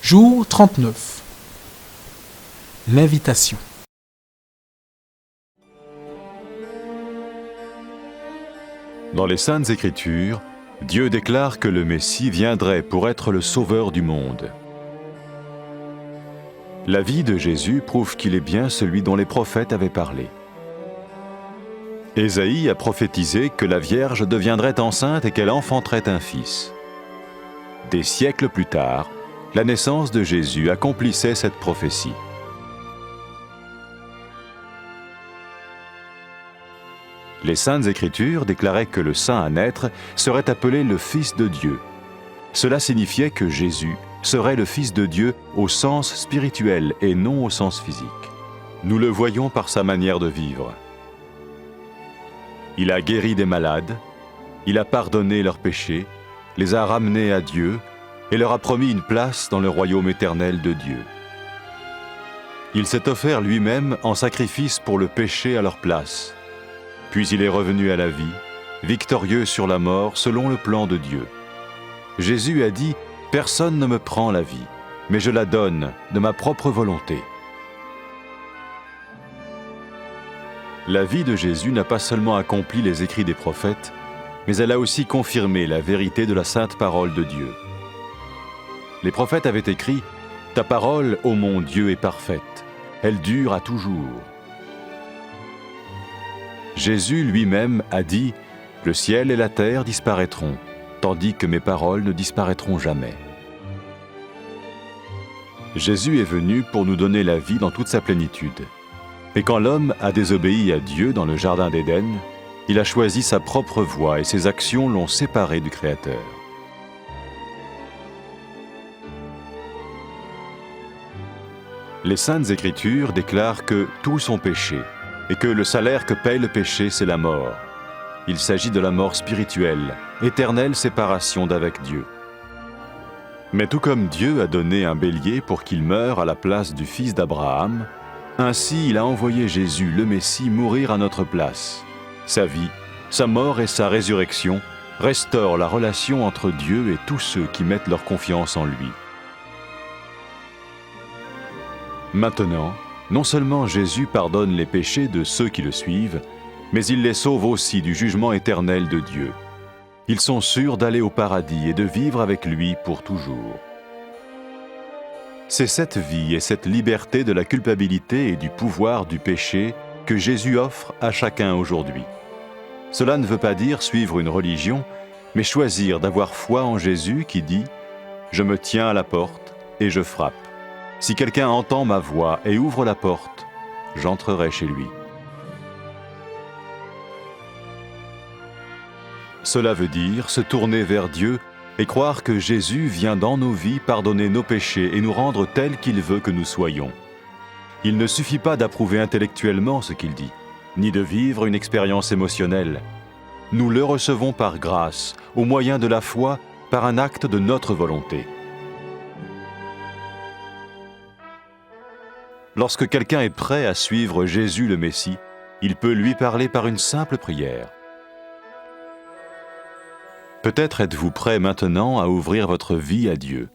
Jour 39. L'invitation. Dans les Saintes Écritures, Dieu déclare que le Messie viendrait pour être le sauveur du monde. La vie de Jésus prouve qu'il est bien celui dont les prophètes avaient parlé. Ésaïe a prophétisé que la Vierge deviendrait enceinte et qu'elle enfanterait un fils. Des siècles plus tard, la naissance de Jésus accomplissait cette prophétie. Les Saintes Écritures déclaraient que le saint à naître serait appelé le Fils de Dieu. Cela signifiait que Jésus serait le Fils de Dieu au sens spirituel et non au sens physique. Nous le voyons par sa manière de vivre. Il a guéri des malades, il a pardonné leurs péchés, les a ramenés à Dieu et leur a promis une place dans le royaume éternel de Dieu. Il s'est offert lui-même en sacrifice pour le péché à leur place. Puis il est revenu à la vie, victorieux sur la mort selon le plan de Dieu. Jésus a dit « Personne ne me prend la vie, mais je la donne de ma propre volonté ». La vie de Jésus n'a pas seulement accompli les écrits des prophètes, mais elle a aussi confirmé la vérité de la sainte parole de Dieu. Les prophètes avaient écrit « Ta parole, ô mon Dieu, est parfaite, elle dure à toujours ». Jésus lui-même a dit « Le ciel et la terre disparaîtront, tandis que mes paroles ne disparaîtront jamais ». Jésus est venu pour nous donner la vie dans toute sa plénitude. Et quand l'homme a désobéi à Dieu dans le jardin d'Éden, il a choisi sa propre voie et ses actions l'ont séparé du Créateur. Les Saintes Écritures déclarent que tous sont péchés et que le salaire que paye le péché, c'est la mort. Il s'agit de la mort spirituelle, éternelle séparation d'avec Dieu. Mais tout comme Dieu a donné un bélier pour qu'il meure à la place du fils d'Abraham, ainsi il a envoyé Jésus, le Messie, mourir à notre place. Sa vie, sa mort et sa résurrection restaurent la relation entre Dieu et tous ceux qui mettent leur confiance en lui. Maintenant, non seulement Jésus pardonne les péchés de ceux qui le suivent, mais il les sauve aussi du jugement éternel de Dieu. Ils sont sûrs d'aller au paradis et de vivre avec lui pour toujours. C'est cette vie et cette liberté de la culpabilité et du pouvoir du péché que Jésus offre à chacun aujourd'hui. Cela ne veut pas dire suivre une religion, mais choisir d'avoir foi en Jésus qui dit « Je me tiens à la porte et je frappe. Si quelqu'un entend ma voix et ouvre la porte, j'entrerai chez lui. » Cela veut dire se tourner vers Dieu et croire que Jésus vient dans nos vies pardonner nos péchés et nous rendre tels qu'il veut que nous soyons. Il ne suffit pas d'approuver intellectuellement ce qu'il dit, ni de vivre une expérience émotionnelle. Nous le recevons par grâce, au moyen de la foi, par un acte de notre volonté. Lorsque quelqu'un est prêt à suivre Jésus le Messie, il peut lui parler par une simple prière. Peut-être êtes-vous prêt maintenant à ouvrir votre vie à Dieu.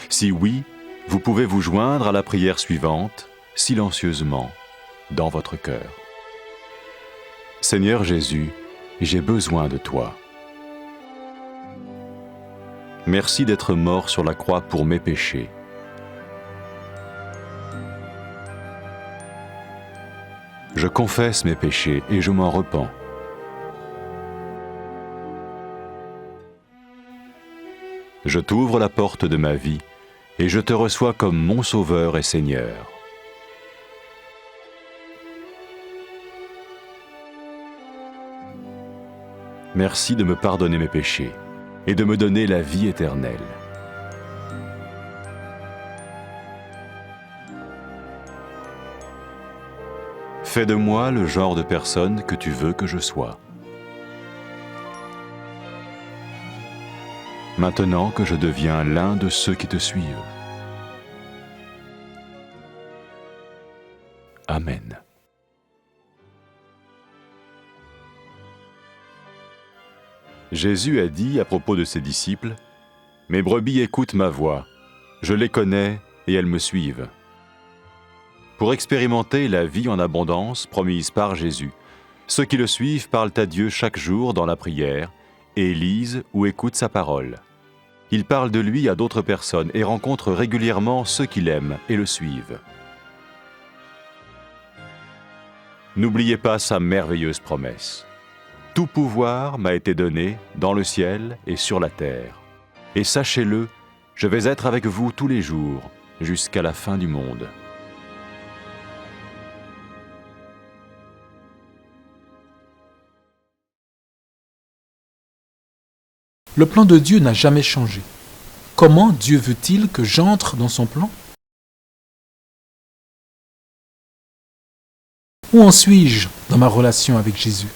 Si oui, vous pouvez vous joindre à la prière suivante, silencieusement, dans votre cœur. Seigneur Jésus, j'ai besoin de toi. Merci d'être mort sur la croix pour mes péchés. Je confesse mes péchés et je m'en repens. Je t'ouvre la porte de ma vie et je te reçois comme mon Sauveur et Seigneur. Merci de me pardonner mes péchés et de me donner la vie éternelle. Fais de moi le genre de personne que tu veux que je sois. Maintenant que je deviens l'un de ceux qui te suivent. Amen. Jésus a dit à propos de ses disciples « Mes brebis écoutent ma voix, Je les connais et elles me suivent. Pour expérimenter la vie en abondance promise par Jésus, ceux qui le suivent parlent à Dieu chaque jour dans la prière et lisent ou écoutent sa parole. Ils parlent de lui à d'autres personnes et rencontrent régulièrement ceux qui l'aiment et le suivent. N'oubliez pas sa merveilleuse promesse. Tout pouvoir m'a été donné dans le ciel et sur la terre. Et sachez-le, je vais être avec vous tous les jours, jusqu'à la fin du monde. Le plan de Dieu n'a jamais changé. Comment Dieu veut-il que j'entre dans son plan? Où en suis-je dans ma relation avec Jésus?